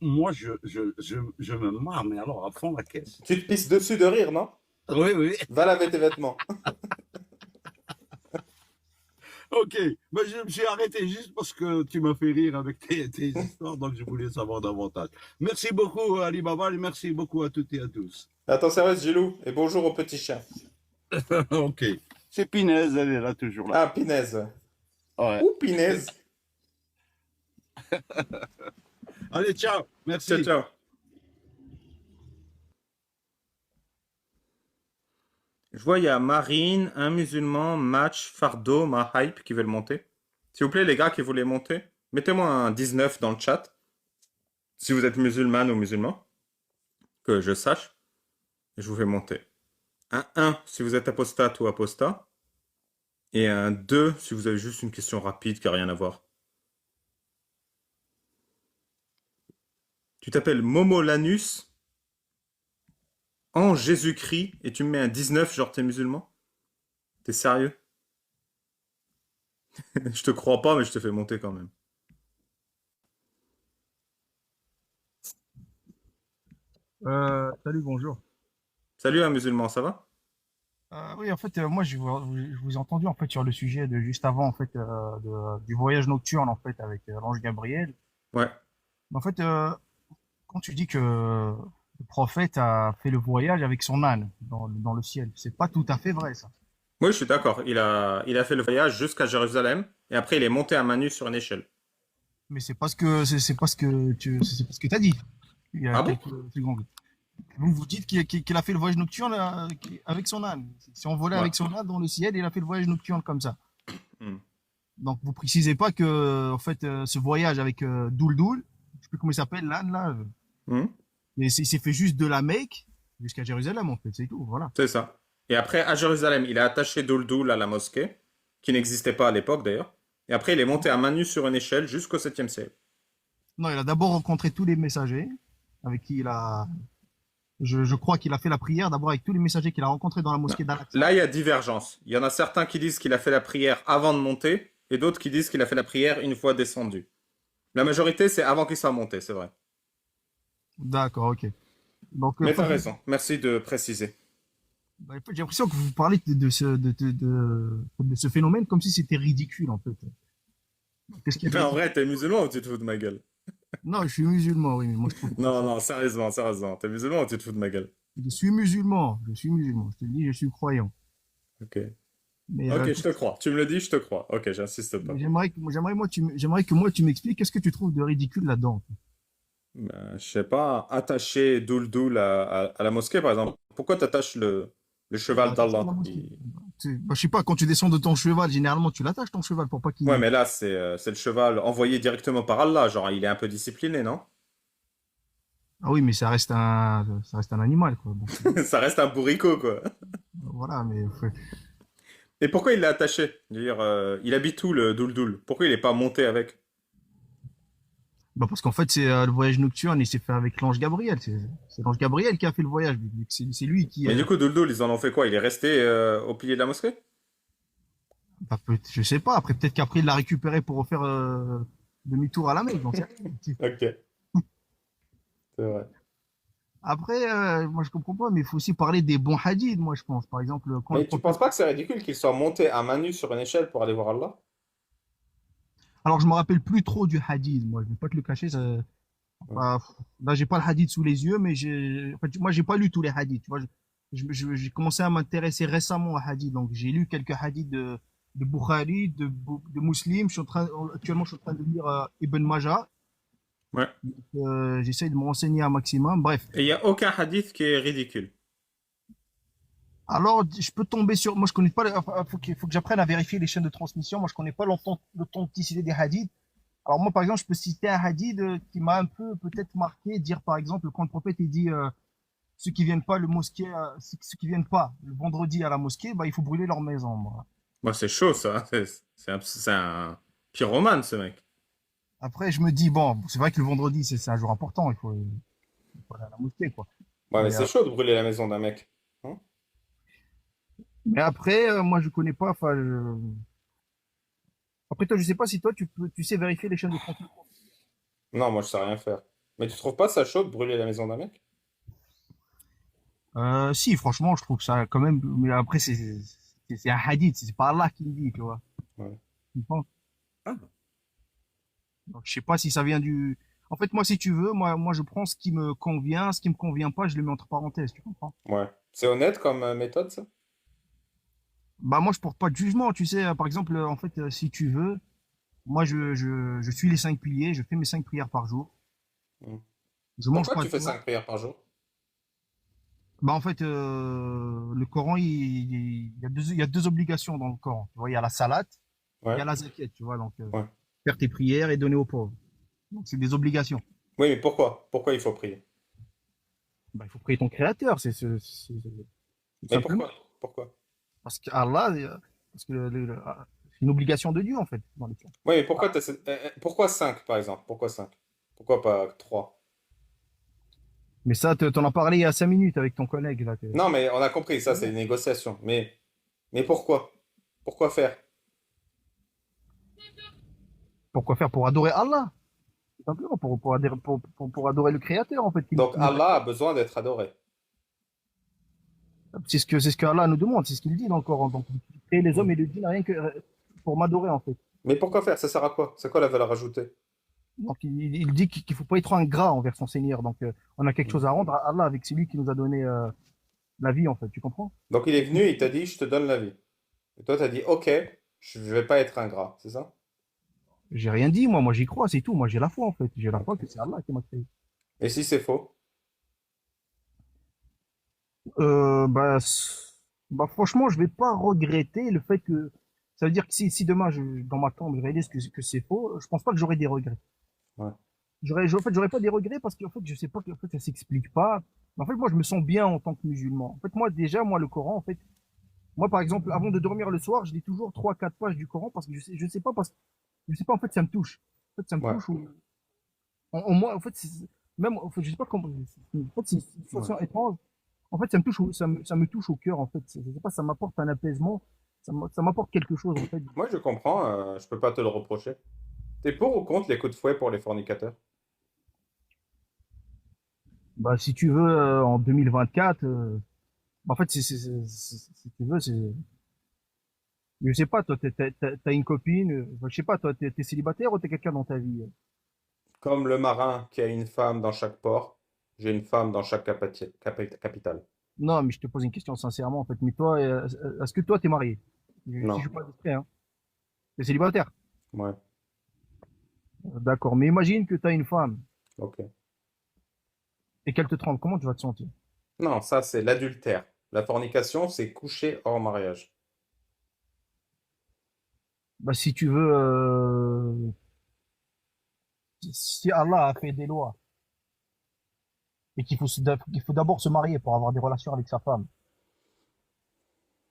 Moi, je me marre, mais alors à fond la caisse. Tu te pisses dessus de rire, non? Oui, oui. Va laver tes vêtements. Ok. Ben, je me suis arrêté juste parce que tu m'as fait rire avec tes histoires, donc je voulais savoir davantage. Merci beaucoup, Ali Baba, et merci beaucoup à toutes et à tous. À ton service Gilou, et bonjour au petit chien. Ok. C'est Pinaise, elle est là, toujours là. Ah, Pinaise. Ouais. Ou Pinaise. Allez, ciao. Ciao, Merci. ciao. Je vois, il y a Marine, un musulman, Match, Fardo, ma hype qui veulent monter. S'il vous plaît, les gars qui voulaient monter, mettez-moi un 19 dans le chat. Si vous êtes musulmane ou musulman, que je sache, je vous fais monter. Un 1 si vous êtes apostate ou apostat, et un 2 si vous avez juste une question rapide qui n'a rien à voir. Tu t'appelles Momo Lanus en Jésus-Christ et tu me mets un 19, genre t'es musulman? T'es sérieux? Je te crois pas, mais je te fais monter quand même. Salut, bonjour. Salut un musulman, ça va? Oui, en fait, moi, je vous ai entendu en fait sur le sujet de juste avant en fait du voyage nocturne en fait avec l'ange Gabriel. Ouais. En fait, quand tu dis que le prophète a fait le voyage avec son âne dans le ciel, c'est pas tout à fait vrai ça. Oui, je suis d'accord. Il a fait le voyage jusqu'à Jérusalem et après il est monté à main nue sur une échelle. Mais c'est pas ce que c'est pas ce que t'as dit il y a Ah bon? quelques secondes. Vous dites qu'il a fait le voyage nocturne avec son âne. Si on volait Ouais. avec son âne dans le ciel, il a fait le voyage nocturne comme ça. Hmm. Donc, vous précisez pas que, en fait, ce voyage avec Doul, je sais plus comment il s'appelle, l'âne, là, Hmm. il s'est fait juste de la Mecque jusqu'à Jérusalem, en fait, c'est tout, voilà. C'est ça. Et après, à Jérusalem, il a attaché Douldoul à la mosquée, qui n'existait pas à l'époque d'ailleurs. Et après, il est monté à main nue sur une échelle jusqu'au 7e siècle. Non, il a d'abord rencontré tous les messagers avec qui je crois qu'il a fait la prière d'abord avec tous les messagers qu'il a rencontrés dans la Non. mosquée d'Al-Aqsa. Là, il y a divergence. Il y en a certains qui disent qu'il a fait la prière avant de monter, et d'autres qui disent qu'il a fait la prière une fois descendu. La majorité, c'est avant qu'il soit monté, c'est vrai. D'accord, ok. Donc, Mais t'as raison. Merci de préciser. en fait, j'ai l'impression que vous parlez de ce phénomène comme si c'était ridicule, en fait. Qu'est-ce qu'il y a de Mais en ridicule? vrai, t'es musulman ou tu te fous de ma gueule? Non, je suis musulman, oui, mais moi, je trouve que Non, non, sérieusement, sérieusement. T'es musulman ou tu te fous de ma gueule? je suis musulman, je te le dis, je suis croyant. Ok. Mais Ok, je te crois. Tu me le dis, je te crois. Ok, j'insiste pas. j'aimerais que moi tu m'expliques qu'est-ce que tu trouves de ridicule là-dedans. Ben, je sais pas, attacher Douldoul à la mosquée, par exemple. Pourquoi t'attaches le cheval Bah, c'est ça, la d'Allah? mosquée. Bah, je sais pas, quand tu descends de ton cheval, généralement tu l'attaches ton cheval pour pas Ouais, qu'il. mais là, c'est le cheval envoyé directement par Allah. Genre, il est un peu discipliné, non? Ah oui, mais ça reste un animal, quoi. Donc, Ça reste un bourricot, quoi. voilà, mais Et pourquoi il l'a attaché? Je veux dire, il habite où, le Douldoul? Pourquoi il est pas monté avec? bah, parce qu'en fait c'est le voyage nocturne, il s'est fait avec l'ange Gabriel. C'est l'ange Gabriel qui a fait le voyage. C'est lui qui. Mais du coup, Douldoul, ils en ont fait quoi? Il est resté au pilier de la mosquée? Bah, je sais pas. Après peut-être qu'après il l'a récupéré pour refaire demi-tour à la Mecque. J'en sais rien. Ok, c'est vrai. Après, moi je comprends pas, mais il faut aussi parler des bons hadiths, moi je pense. Par exemple, quand le Mais tu prophète. penses pas que c'est ridicule qu'il soit monté à main nue sur une échelle pour aller voir Allah? Alors je me rappelle plus trop du hadith, moi je vais pas te le cacher. Ouais. Bah, là j'ai pas le hadith sous les yeux, mais en fait, moi j'ai pas lu tous les hadiths. Tu vois, j'ai commencé à m'intéresser récemment aux hadiths, donc j'ai lu quelques hadiths de Bukhari, de Muslim. Actuellement je suis en train de lire Ibn Majah. Ouais. J'essaie de me renseigner un maximum. Bref. Et il n'y a aucun hadith qui est ridicule. Alors, je peux tomber sur. Moi, je connais pas. Enfin, faut que j'apprenne à vérifier les chaînes de transmission. Moi, je connais pas l'authenticité des hadiths. Alors, moi, par exemple, je peux citer un hadith qui m'a un peu peut-être marqué. Dire, par exemple, quand le prophète il dit ceux qui viennent pas ceux qui viennent pas le vendredi à la mosquée, bah, il faut brûler leur maison. Moi. Moi, c'est chaud, ça. Hein. C'est un pyromane, ce mec. Après, je me dis bon, c'est vrai que le vendredi, c'est un jour important. Il faut aller à la mosquée, quoi. Ouais, mais Mais, c'est chaud de brûler la maison d'un mec. Hein. mais après, moi, je connais pas. Enfin, après toi, je sais pas si toi, tu sais vérifier les chaînes de transmission. Non, moi, je sais rien faire. Mais tu trouves pas ça chaud de brûler la maison d'un mec? Si, franchement, je trouve ça quand même. Mais après, c'est un hadith, c'est pas Allah qui le dit, tu vois. Ouais. Tu comprends. Ah. Donc, je sais pas si ça vient du. En fait, moi, si tu veux, moi, je prends ce qui me convient, ce qui me convient pas, je le mets entre parenthèses, tu comprends. Ouais. C'est honnête comme méthode, ça? Bah, moi, je porte pas de jugement, tu sais. Par exemple, en fait, si tu veux, moi, je suis les 5 piliers, je fais mes 5 prières par jour. Hmm. Je mange Pourquoi pas tu de fais viande. 5 prières par jour? Bah, en fait, le Coran, il y a deux obligations dans le Coran. Tu vois, il y a la salat, il y Ouais. a la zakat, tu vois. Donc, Ouais. faire tes prières et donner aux pauvres. Donc, c'est des obligations. Oui, mais pourquoi? Pourquoi il faut prier? Bah, il faut prier ton créateur, tout Mais simplement. pourquoi? Pourquoi? Parce que Allah, parce que c'est une obligation de Dieu, en fait, dans l'islam. Oui, mais pourquoi pourquoi 5 par exemple? Pourquoi 5? Pourquoi pas 3? Mais ça, t'en as parlé il y a 5 minutes avec ton collègue, là. Non, mais on a compris, ça c'est une négociation. Mais pourquoi? Pourquoi faire? Pourquoi faire? Pour adorer Allah, tout simplement, pour adorer le créateur, en fait, Donc qui nous a Allah créé. a besoin d'être adoré. C'est ce que Allah nous demande, c'est ce qu'il dit dans le Coran. Donc, il crée les Hmm. hommes et le djinn rien que pour m'adorer, en fait. Mais pourquoi faire? Ça sert à quoi? C'est quoi la valeur ajoutée? Donc, il dit qu'il faut pas être ingrat envers son Seigneur. Donc, on a quelque Hmm. chose à rendre à Allah avec celui qui nous a donné la vie, en fait. Tu comprends? Donc il est Donc, venu, il t'a dit, je te donne la vie. Et toi, t'as dit, ok, je vais pas être ingrat, c'est ça? j'ai rien dit, moi. Moi, j'y crois, c'est tout. Moi, j'ai la foi, en fait. J'ai la foi Ok. que c'est Allah qui m'a créé. Et si c'est faux? Bah, bah, franchement, je vais pas regretter le fait que. Ça veut dire que si demain, dans ma tombe, je réalise que c'est faux, je pense pas que j'aurai des regrets. Ouais. En fait, j'aurais pas des regrets parce qu'en fait, je sais pas en fait, ça s'explique pas. En fait, moi, je me sens bien en tant que musulman. En fait, moi, déjà, moi, le Coran, en fait, moi, par exemple, avant de dormir le soir, je lis toujours 3, 4 pages du Coran parce que je sais pas, je sais pas, en fait, ça me touche. En fait, ça me Ouais. touche. Au moins, en fait, même, en fait, je sais pas comment, en fait, c'est une Ouais. situation étrange. En fait, ça me touche, ça me touche au cœur, en fait. Je sais pas, ça m'apporte un apaisement, ça m'apporte quelque chose, en fait. Moi, je comprends, je peux pas te le reprocher. T'es pour ou contre les coups de fouet pour les fornicateurs? Bah, si tu veux, en 2024, en fait, si tu veux, je sais pas, toi, t'as une copine, je sais pas, toi, t'es célibataire ou t'es quelqu'un dans ta vie? Comme le marin qui a une femme dans chaque port, j'ai une femme dans chaque capitale. Non, mais je te pose une question sincèrement, en fait. Mais toi, est-ce que toi, t'es marié? Si je Non. suis pas discret, hein. T'es célibataire? Ouais. D'accord. Mais imagine que t'as une femme Ok. et qu'elle te trompe. Comment tu vas te sentir? Non, ça, c'est l'adultère. La fornication, c'est coucher hors mariage. Bah, si tu veux, si Allah a fait des lois et qu'il faut d'abord se marier pour avoir des relations avec sa femme.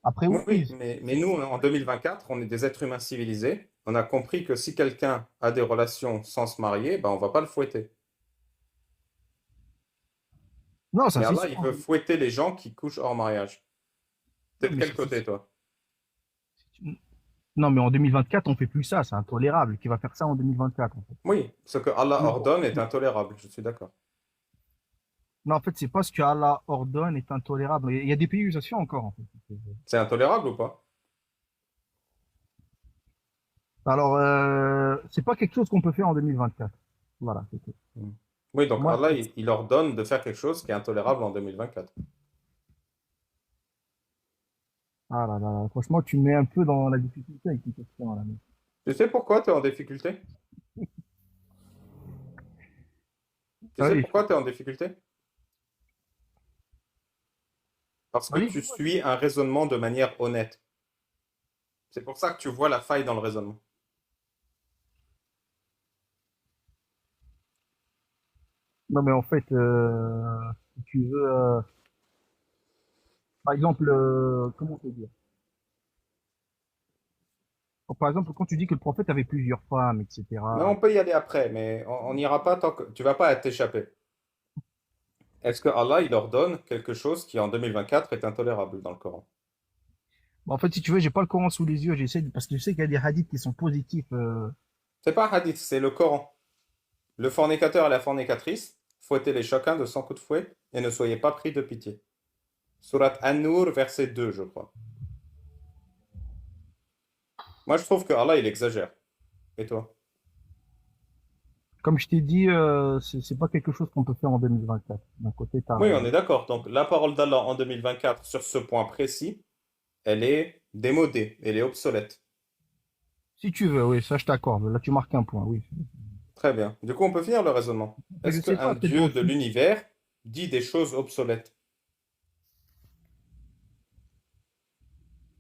Après, Oui, oui, oui. mais nous, en 2024, on est des êtres humains civilisés. On a compris que si quelqu'un a des relations sans se marier, ben, on va pas le fouetter. Non, ça Mais c'est Allah, sûr. il veut fouetter les gens qui couchent hors mariage. T'es Non, de mais quel côté, toi? non, mais en 2024, on fait plus ça. C'est intolérable. Qui va faire ça en 2024, en fait? Oui, ce que Allah Non, ordonne est intolérable, je suis d'accord. non, en fait, c'est pas ce que Allah ordonne est intolérable. Il y a des pays où ça se fait encore, en fait. C'est intolérable ou pas? Alors, c'est pas quelque chose qu'on peut faire en 2024. Voilà, c'est tout. Hmm. Oui, donc Moi, Allah, il ordonne de faire quelque chose qui est intolérable en 2024. ah là là, franchement, tu me mets un peu dans la difficulté avec tes questions, là. Tu sais pourquoi tu es en difficulté? Tu sais Allez, pourquoi tu es en difficulté? Parce que allez, tu suis un raisonnement de manière honnête. C'est pour ça que tu vois la faille dans le raisonnement. non, mais en fait, si tu veux, par exemple, comment te dire? Par exemple, quand tu dis que le prophète avait plusieurs femmes, Mais etc. on peut y aller après, mais on n'ira pas tant que tu vas pas t'échapper. Est-ce que Allah, il ordonne quelque chose qui en 2024 est intolérable dans le Coran? En fait, si tu veux, j'ai pas le Coran sous les yeux, parce que je sais qu'il y a des hadiths qui sont positifs. C'est pas un hadith, c'est le Coran. Le fornicateur et la fornicatrice, fouettez-les chacun de 100 coups de fouet et ne soyez pas pris de pitié. Surat An-Nur, verset 2, je crois. Moi, je trouve que Allah, il exagère. Et toi? Comme je t'ai dit, c'est pas quelque chose qu'on peut faire en 2024. D'un côté, Oui, on est d'accord. Donc, la parole d'Allah en 2024 sur ce point précis, elle est démodée, elle est obsolète. si tu veux, oui, ça je t'accorde. Là, tu marques un point, oui. Très bien. Du coup, on peut finir le raisonnement. Je Est-ce sais qu'un pas, peut-être dans Dieu le de futur. l'univers dit des choses obsolètes?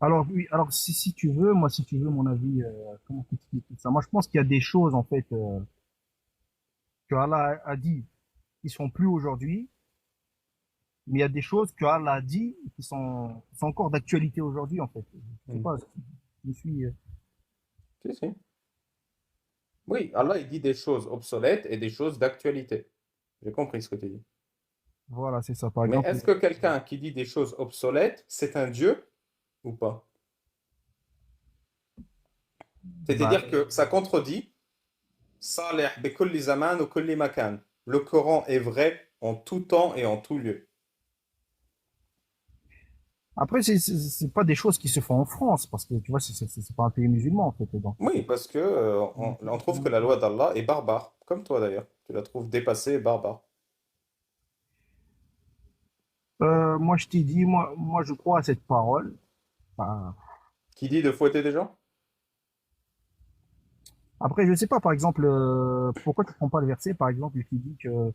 Alors, oui, alors si tu veux, moi, si tu veux mon avis, comment t'expliquer ça? Moi, je pense qu'il y a des choses, en fait, que Allah a dit qui sont plus aujourd'hui, mais il y a des choses que Allah a dit et qui sont encore d'actualité aujourd'hui, en fait. Je sais Hmm. pas, je me suis, Si, si. Oui, Allah, il dit des choses obsolètes et des choses d'actualité. J'ai compris ce que tu dis. voilà, c'est ça. Par Mais exemple, est-ce que quelqu'un qui dit des choses obsolètes, c'est un dieu ou pas? bah, C'est-à-dire que ça contredit Salih bi kulli zaman ou kulli makan. Le Coran est vrai en tout temps et en tout lieu. après, c'est pas des choses qui se font en France, parce que tu vois, c'est pas un pays musulman, en fait. Et donc, Oui, parce que on trouve que la loi d'Allah est barbare, comme toi d'ailleurs. Tu la trouves dépassée et barbare. moi, je t'ai dit, moi, je crois à cette parole. Enfin, Qui dit de fouetter des gens? après, je sais pas, par exemple, pourquoi tu prends pas le verset, par exemple, qui dit que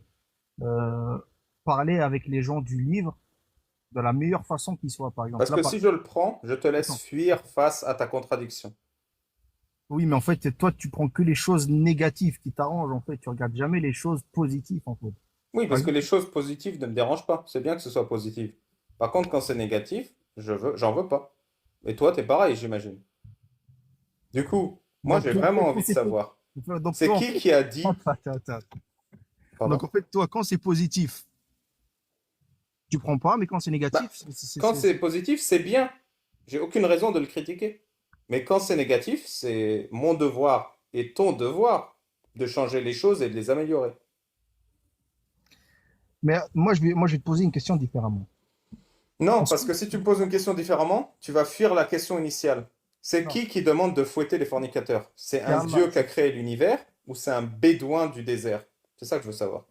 euh, parler avec les gens du livre de la meilleure façon qui soit, par exemple. Parce Là, que par... si je le prends, je te laisse Attends. fuir face à ta contradiction. Oui, mais en fait, toi, tu prends que les choses négatives qui t'arrangent, en fait. Tu regardes jamais les choses positives, en fait. Oui, Par parce que exemple, les choses positives ne me dérangent pas. C'est bien que ce soit positif. Par contre, quand c'est négatif, j'en veux pas. Et toi, t'es pareil, j'imagine. Du coup, moi, donc, j'ai toi, en vraiment fait, envie de savoir. donc, C'est toi, en qui a dit, attends. Donc, pardon? en fait, toi, quand c'est positif, tu prends pas, mais quand c'est négatif, Bah, quand c'est c'est- positif, c'est bien. J'ai aucune raison de le critiquer. Mais quand c'est négatif, c'est mon devoir et ton devoir de changer les choses et de les améliorer. Mais moi, je vais te poser une question différemment. Non, Est-ce parce que, que si tu me poses une question différemment, tu vas fuir la question initiale. C'est non, qui demande de fouetter les fornicateurs? C'est c'est un Allah, dieu qui a créé l'univers ou c'est un bédouin du désert? C'est ça que je veux savoir.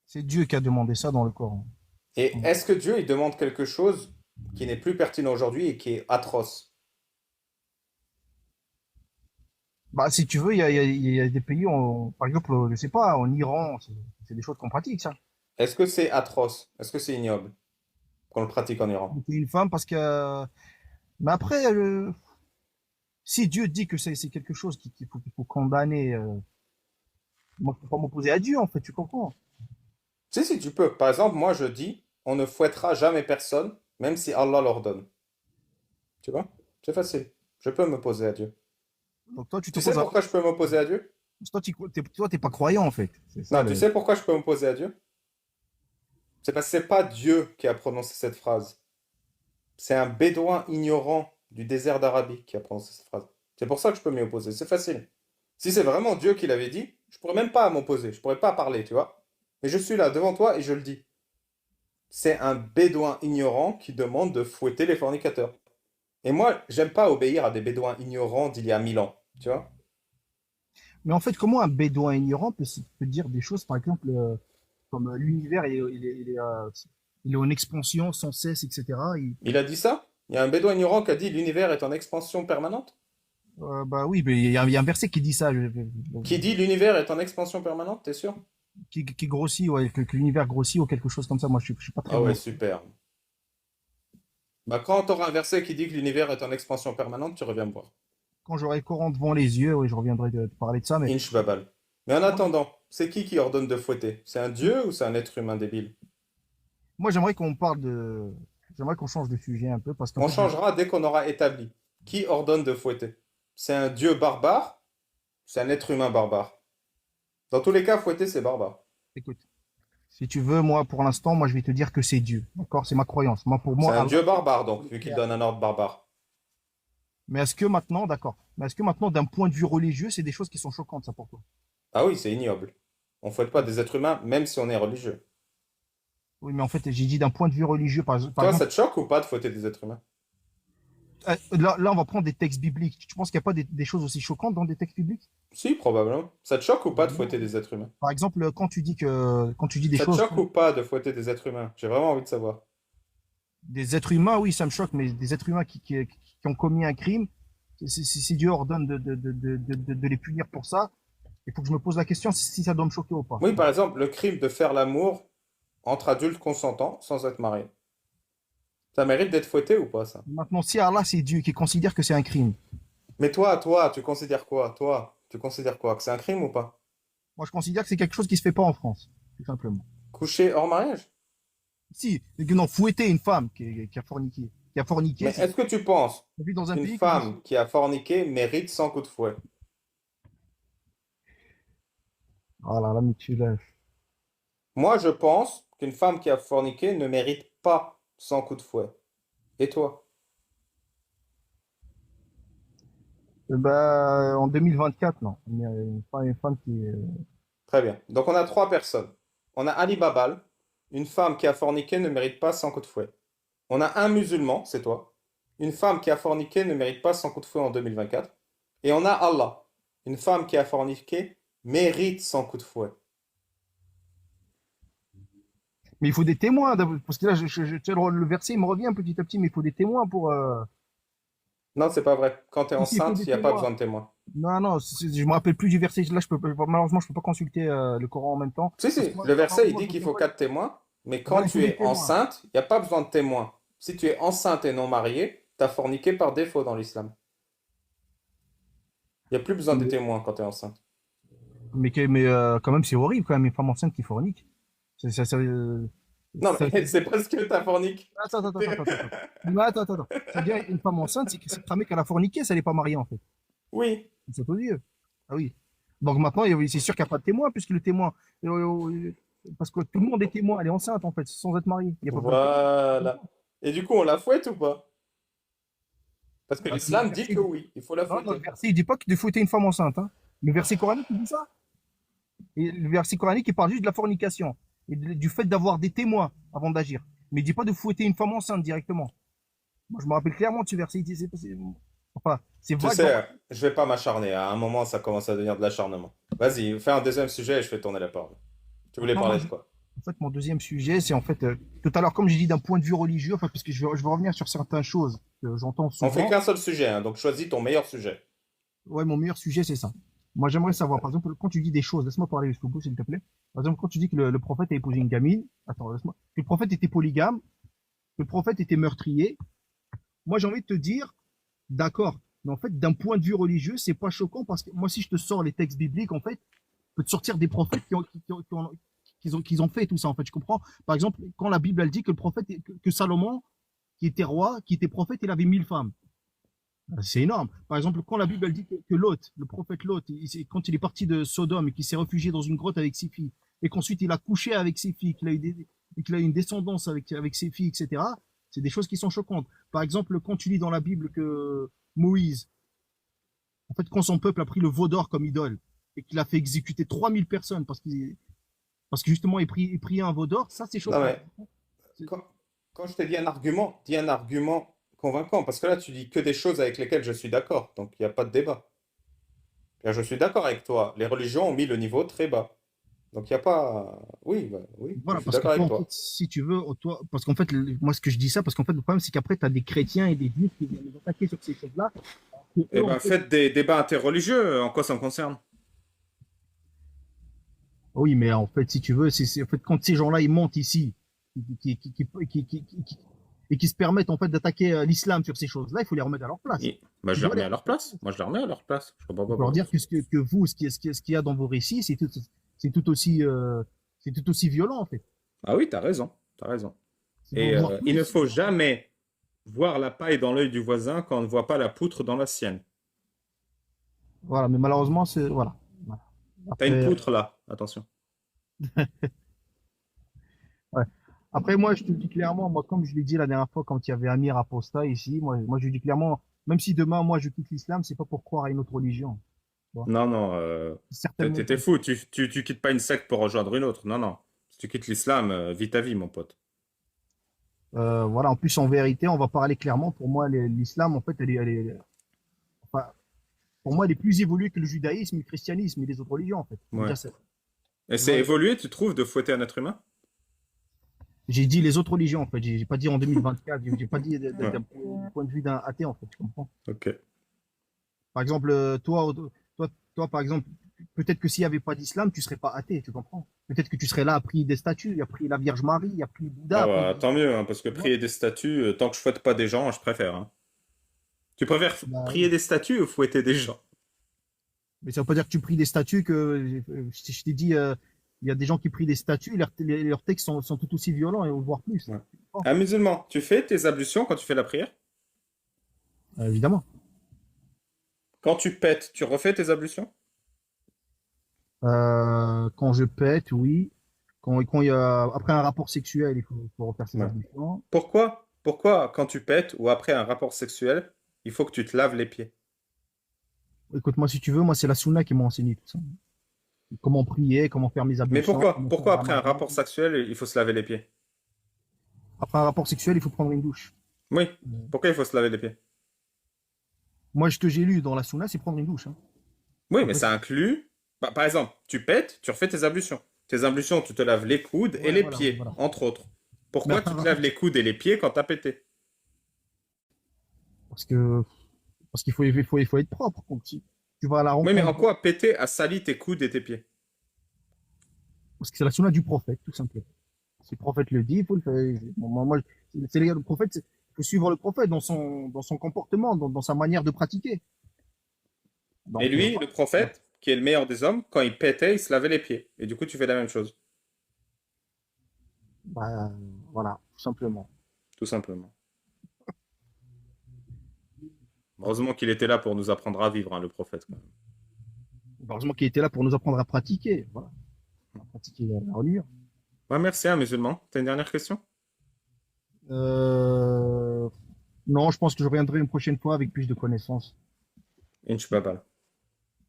c'est Dieu qui a demandé ça dans le Coran. Et est-ce que Dieu, il demande quelque chose qui n'est plus pertinent aujourd'hui et qui est atroce? Bah, si tu veux, il y a des pays, par exemple, je sais pas, en Iran, c'est des choses qu'on pratique, ça. Est-ce que c'est atroce? Est-ce que c'est ignoble qu'on le pratique en Iran? Donc, une femme, parce que, mais après, si Dieu dit que c'est quelque chose qu'il faut condamner, moi, je peux pas m'opposer à Dieu, en fait, tu comprends? Si, si, tu peux. Par exemple, moi, je dis, on ne fouettera jamais personne, même si Allah l'ordonne. Tu vois? C'est facile. Je peux m'opposer à Dieu. Donc, toi, tu Tu sais t'opposes à, pourquoi je peux m'opposer à Dieu? toi, t'es pas croyant, en fait. C'est ça Non, tu le, sais pourquoi je peux m'opposer à Dieu? C'est parce que c'est pas Dieu qui a prononcé cette phrase. C'est un bédouin ignorant du désert d'Arabie qui a prononcé cette phrase. C'est pour ça que je peux m'y opposer. C'est facile. Si c'est vraiment Dieu qui l'avait dit, je pourrais même pas m'opposer. Je pourrais pas parler, tu vois. Mais je suis là devant toi et je le dis. C'est un bédouin ignorant qui demande de fouetter les fornicateurs. Et moi, j'aime pas obéir à des bédouins ignorants d'il y a 1000 ans, tu vois. Mais en fait, comment un bédouin ignorant peut dire des choses, par exemple, comme l'univers, il est en expansion sans cesse, etc. Il a dit ça? Il y a un bédouin ignorant qui a dit l'univers est en expansion permanente? Bah oui, mais il y a un verset qui dit ça, Qui dit l'univers est en expansion permanente, t'es sûr? qui grossit, ouais, que l'univers grossit ou quelque chose comme ça. Moi, je suis pas très Ah ouais, bon. super. Bah, quand tu auras un verset qui dit que l'univers est en expansion permanente, tu reviens me voir. Quand j'aurai le Coran devant les yeux, oui, je reviendrai te parler de ça. Mais Inch babal. Mais en moi, attendant, c'est qui ordonne de fouetter? C'est un dieu ou c'est un être humain débile? moi, j'aimerais qu'on change de sujet un peu parce qu'en On fait, changera dès qu'on aura établi. Qui ordonne de fouetter? C'est un dieu barbare? C'est un être humain barbare. Dans tous les cas, fouetter, c'est barbare. écoute, si tu veux, moi, pour l'instant, moi, je vais te dire que c'est Dieu. D'accord? C'est ma croyance. Moi, pour C'est moi, un Allah, dieu barbare, il donc, est vu qu'il clair. donne un ordre barbare. Mais est-ce que maintenant, d'accord. Mais est-ce que maintenant, d'un point de vue religieux, c'est des choses qui sont choquantes, ça, pour toi? Ah oui, c'est ignoble. On fouette pas des êtres humains, même si on est religieux. Oui, mais en fait, j'ai dit d'un point de vue religieux, par Toi, ça exemple, te choque ou pas de fouetter des êtres humains? là, on va prendre des textes bibliques. Tu penses qu'il n'y a pas des choses aussi choquantes dans des textes bibliques? Si, probablement. Ça te choque ou pas de Non. fouetter des êtres humains? Par exemple, quand tu dis des Ça te choses, choque ou pas de fouetter des êtres humains? J'ai vraiment envie de savoir. des êtres humains, oui, ça me choque, mais des êtres humains qui ont commis un crime, si Dieu ordonne de les punir pour ça, il faut que je me pose la question si ça doit me choquer ou pas. Oui, par exemple, le crime de faire l'amour entre adultes consentants sans être mariés. Ça mérite d'être fouetté ou pas, ça? Maintenant, si Allah, c'est Dieu qui considère que c'est un crime, Mais toi, tu considères quoi? Toi, tu considères quoi? Que c'est un crime ou pas? Moi, je considère que c'est quelque chose qui se fait pas en France, tout simplement. Coucher hors mariage? Si, non, fouetter une femme qui a forniqué. Qui a forniqué, Mais c'est est-ce que tu penses on vit dans un qu'une pays qui dit femme qui a forniqué mérite 100 coups de fouet? oh là là, mais tu lèves. Moi, je pense qu'une femme qui a forniqué ne mérite pas 100 coups de fouet. Et toi? Bah, en 2024, non. Il y a une femme qui est. Très bien. Donc, on a trois personnes. On a Ali Babal. Une femme qui a forniqué ne mérite pas 100 coups de fouet. On a un musulman, c'est toi. Une femme qui a forniqué ne mérite pas 100 coups de fouet en 2024. Et on a Allah. Une femme qui a forniqué mérite 100 coups de fouet. Mais il faut des témoins, parce que là, tu sais, le verset, il me revient petit à petit, mais il faut des témoins pour. Non, c'est pas vrai. Quand tu es Il faut enceinte, des il n'y a pas témoins. besoin de témoin. Non, non, je me rappelle plus du verset. Là, malheureusement, je peux pas consulter le Coran en même temps. Si, Parce que si, moi, le verset, il normalement, dit je me qu'il faut rappelle. 4 témoins, mais quand Voilà, il faut tu des es témoins. enceinte, il n'y a pas besoin de témoins. Si tu es enceinte et non mariée, tu as forniqué par défaut dans l'islam. Il n'y a plus besoin de Mais, témoins quand tu es enceinte. quand même, c'est horrible, quand même, une femme enceinte qui fornique. Non, Ça- mais c'est presque ta fornique. attends. Mais attends. Ça veut dire une femme enceinte, c'est cramé qu'elle a forniqué, ça n'est pas mariée, en fait. Oui, C'est aux yeux. Ah oui. Donc maintenant, c'est sûr qu'il n'y a pas de témoin, puisque le témoin. Parce que tout le monde est témoin, elle est enceinte, en fait, sans être mariée. Il n'y a pas besoin de témoin. voilà. Et du coup, on la fouette ou pas? Parce que Ah, le l'islam dit verset, que oui, il faut la non, le fouetter. verset, il dit pas que de fouetter une femme enceinte. Hein. Le verset coranique, il dit ça. Et le verset coranique, il parle juste de la fornication et du fait d'avoir des témoins avant d'agir. Mais il dit pas de fouetter une femme enceinte directement. Moi, je me rappelle clairement de ce verset. Enfin, c'est Tu vague dans ma sais, tête. je vais pas m'acharner. À un moment, ça commence à devenir de l'acharnement. Vas-y, fais un deuxième sujet et je fais tourner la parole. Tu voulais Maintenant, parler de quoi? en fait, mon deuxième sujet, c'est en fait, tout à l'heure, comme j'ai dit, d'un point de vue religieux, enfin, parce que je vais revenir sur certaines choses que j'entends On fait souvent. qu'un seul sujet, hein, donc choisis ton meilleur sujet. Ouais, mon meilleur sujet, c'est ça. Moi, j'aimerais savoir, par exemple, quand tu dis des choses, laisse-moi parler jusqu'au bout, s'il te plaît. Par exemple, quand tu dis que le prophète a épousé une gamine, attends, laisse-moi, que le prophète était polygame, que le prophète était meurtrier, moi, j'ai envie de te dire, d'accord, mais en fait, d'un point de vue religieux, c'est pas choquant parce que moi, si je te sors les textes bibliques, en fait, je peux te sortir des prophètes qui ont fait tout ça, en fait, je comprends. Par exemple, quand la Bible, elle dit que le prophète, que Salomon, qui était roi, qui était prophète, il avait 1000 femmes. C'est énorme. Par exemple, quand la Bible elle dit que Lot, le prophète Lot, quand il est parti de Sodome et qu'il s'est réfugié dans une grotte avec ses filles, et qu'ensuite il a couché avec ses filles, et qu'il a eu une descendance avec ses filles, etc., c'est des choses qui sont choquantes. Par exemple, quand tu lis dans la Bible que Moïse, en fait, quand son peuple a pris le veau d'or comme idole, et qu'il a fait exécuter 3000 personnes parce que justement il priait un veau d'or, ça c'est Non choquant. mais, quand, quand je t'ai dit un argument, dis un argument convaincant, parce que là, tu dis que des choses avec lesquelles je suis d'accord, donc il n'y a pas de débat. Là, je suis d'accord avec toi, les religions ont mis le niveau très bas. Donc il n'y a pas... Oui, bah, oui, je Voilà, suis parce que d'accord toi, avec en fait, toi. si tu veux, toi, parce qu'en fait, moi, ce que je dis ça, parce qu'en fait, le problème, c'est qu'après, tu as des chrétiens et des juifs qui viennent nous attaquer sur ces choses-là. Et Eh eux, en ben, fait, faites des débats interreligieux, en quoi ça me concerne? oui, mais en fait, si tu veux, en fait, quand ces gens-là, ils montent ici, et qui se permettent, en fait, d'attaquer l'islam sur ces choses-là, il faut les remettre à leur place. Bah, Tu je les dois remets les à leur remettre à leur place. place. Moi, je les remets à leur place. Je comprends Il pas faut leur pourquoi. dire que vous, ce qu'il y a dans vos récits, c'est tout aussi violent, en fait. Ah oui, t'as raison, t'as raison. C'est Et voire il ne plus. faut jamais voir la paille dans l'œil du voisin quand on ne voit pas la poutre dans la sienne. Voilà, mais malheureusement, c'est, voilà. Voilà. T'as une Après, poutre là, attention. ouais. Après, moi, je te le dis clairement, moi, comme je l'ai dit la dernière fois, quand il y avait Amir Aposta ici, moi, je lui dis clairement, même si demain, moi, je quitte l'islam, c'est pas pour croire à une autre religion. Tu vois. Non, non, Certainement pas. t'es fou, tu quittes pas une secte pour rejoindre une autre. Non, non. Si tu quittes l'islam, vis ta vie, mon pote. Voilà, en plus, en vérité, on va parler clairement. Pour moi, l'islam, en fait, enfin, pour moi, elle est plus évoluée que le judaïsme, le christianisme et les autres religions, en fait. Ouais. Et Tu c'est vois, évolué, tu trouves, de fouetter un être humain? j'ai dit les autres religions, en fait. J'ai pas dit en 2024. J'ai pas dit Ouais, d'un point de vue d'un athée, en fait. Tu comprends? ok. Par exemple, toi, par exemple, peut-être que s'il n'y avait pas d'islam, tu serais pas athée, tu comprends? Peut-être que tu serais là à prier des statues, à prier la Vierge Marie, à prier Bouddha, Ah à prier. bah, tant mieux, hein, parce que Tu vois. prier des statues, tant que je fouette pas des gens, je préfère, hein. Tu préfères Bah, prier des statues ou fouetter des gens? Mais ça veut pas dire que tu pries des statues je t'ai dit, il y a des gens qui prient des statues, leurs textes sont tout aussi violents et voire plus. Ouais. Oh, Un musulman, tu fais tes ablutions quand tu fais la prière? évidemment. Quand tu pètes, tu refais tes ablutions? Quand je pète, oui. Quand il y a, après un rapport sexuel, faut refaire ses Ouais. ablutions. Pourquoi quand tu pètes ou après un rapport sexuel, il faut que tu te laves les pieds? Écoute, moi, si tu veux, moi, c'est la sunna qui m'a enseigné tout ça. Comment prier, comment faire mes Mais ablutions, pourquoi? comment faire le Pourquoi après un ramadan. rapport sexuel, il faut se laver les pieds? Après un rapport sexuel, il faut prendre une douche. Oui. Euh, Pourquoi il faut se laver les pieds? Moi, ce que j'ai lu dans la sunna, c'est prendre une douche, hein. Oui, mais Après, ça inclut. Bah, par exemple, tu pètes, tu refais tes ablutions. Tes ablutions, tu te laves les coudes et ouais, les voilà, pieds, voilà. entre autres. Mais Pourquoi après tu un te laves rapport, les coudes et les pieds quand t'as pété? parce que, parce qu'il faut être propre. Donc, si tu vas à la Oui, mais rencontre, en quoi péter a sali tes coudes et tes pieds? parce que c'est la sunna du prophète, tout simplement. Si le prophète le dit, il faut le faire. Le prophète, il faut suivre le prophète dans son comportement, dans sa manière de pratiquer. Et Donc, lui, le voilà. prophète, qui est le meilleur des hommes, quand il pétait, il se lavait les pieds. Et du coup, tu fais la même chose, Bah, voilà, tout simplement. tout simplement. Heureusement qu'il était là pour nous apprendre à vivre, hein, le prophète, quand même. Heureusement qu'il était là pour nous apprendre à pratiquer. Voilà, à pratiquer la religion. Ouais, merci, un musulman. T'as une dernière question? Euh, non, je pense que je reviendrai une prochaine fois avec plus de connaissances. Inch'Babal.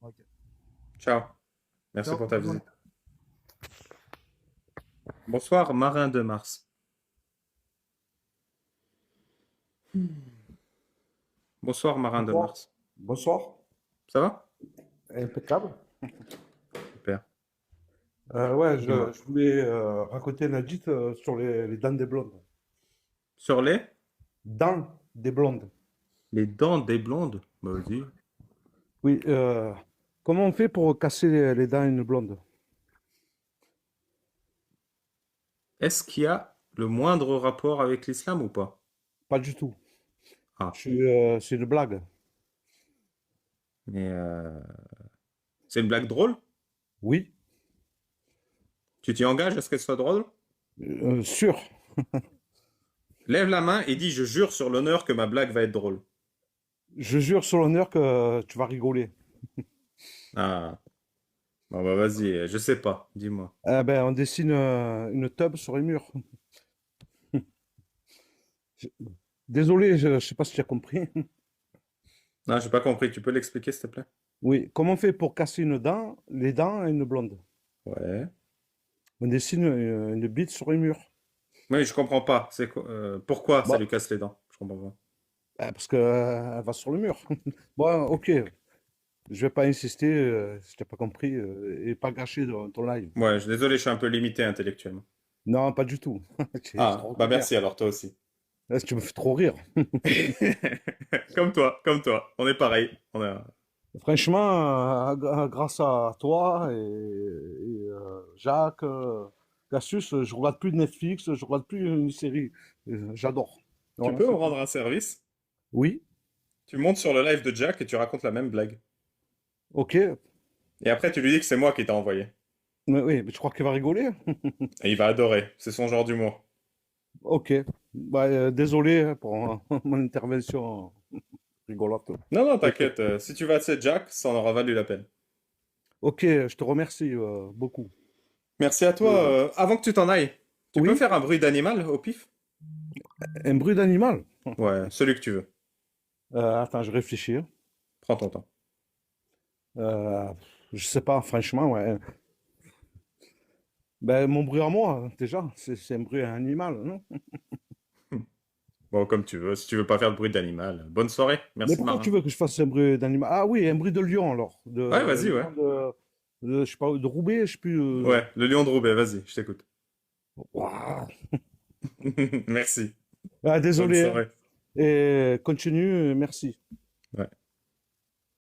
Ok. Ciao. Merci Ciao, pour ta bonne journée. visite. Bonsoir, marin de Mars. Bonsoir, marin de Bonsoir. Mars. Bonsoir. Ça va? Impeccable. Super. Ouais, Dis-moi. je voulais raconter une hadith sur les dents des blondes. Sur Dents des blondes. les dents des blondes? Bah, vas-y. Oui, comment on fait pour casser les dents à une blonde? Est-ce qu'il y a le moindre rapport avec l'islam ou pas? Pas du tout. Ah, C'est une blague. mais c'est une blague drôle? Oui, Tu t'y engages à ce qu'elle soit drôle? sûr. Lève la main et dis je jure sur l'honneur que ma blague va être drôle. Je jure sur l'honneur que tu vas rigoler. Ah, bon bah vas-y, je sais pas, dis-moi. Eh ben, on dessine une tub sur les murs. Désolé, je sais pas si tu as compris. Non, j'ai pas compris, tu peux l'expliquer s'il te plaît? Oui, comment on fait pour casser une dent, les dents à une blonde? Ouais. On dessine une bite sur les murs. Oui, je comprends pas. Pourquoi ça Bon, lui casse les dents? Je comprends pas. parce que elle va sur le mur. Bon, ok. Je vais pas insister, si t'as pas compris, et pas gâcher ton live. Ouais, je suis désolé, je suis un peu limité intellectuellement. Non, pas du tout. C'est Ah, trop bah bien. merci alors toi aussi. Là, tu me fais trop rire. Comme toi. On est pareil. On est... Franchement, grâce à toi et, Jacques, Cassius, je regarde plus de Netflix, je regarde plus une série. J'adore. Tu Voilà, peux me c'est tout. rendre un service? Oui, Tu montes sur le live de Jack et tu racontes la même blague. ok. Et après, tu lui dis que c'est moi qui t'ai envoyé. Mais oui, mais tu crois qu'il va rigoler? Et il va adorer. C'est son genre d'humour. Ok. Bah, désolé pour mon intervention rigolote. Non, non, Ok. t'inquiète. Si tu vas chez Jack, ça en aura valu la peine. Ok, je te remercie beaucoup. Merci à toi. Euh, Avant que tu t'en ailles, tu peux oui, faire un bruit d'animal au pif? un bruit d'animal. Ouais, celui que tu veux. Attends, je réfléchis. Prends ton temps. Euh, je sais pas, franchement, ouais. Ben, mon bruit à moi, déjà, c'est un bruit animal, non? Bon, comme tu veux. Si tu veux pas faire de bruit d'animal. Bonne soirée. Mais Merci, pourquoi tu marin. veux que je fasse un bruit d'animal? Ah oui, un bruit de lion alors. Ouais, De vas-y, ouais. lion je sais pas, de Roubaix, je sais plus. Ouais, le lion de Roubaix, vas-y, je t'écoute. Ouah. Merci. Ah, Bonne désolé, hein. soirée. Et continue, merci. Ouais.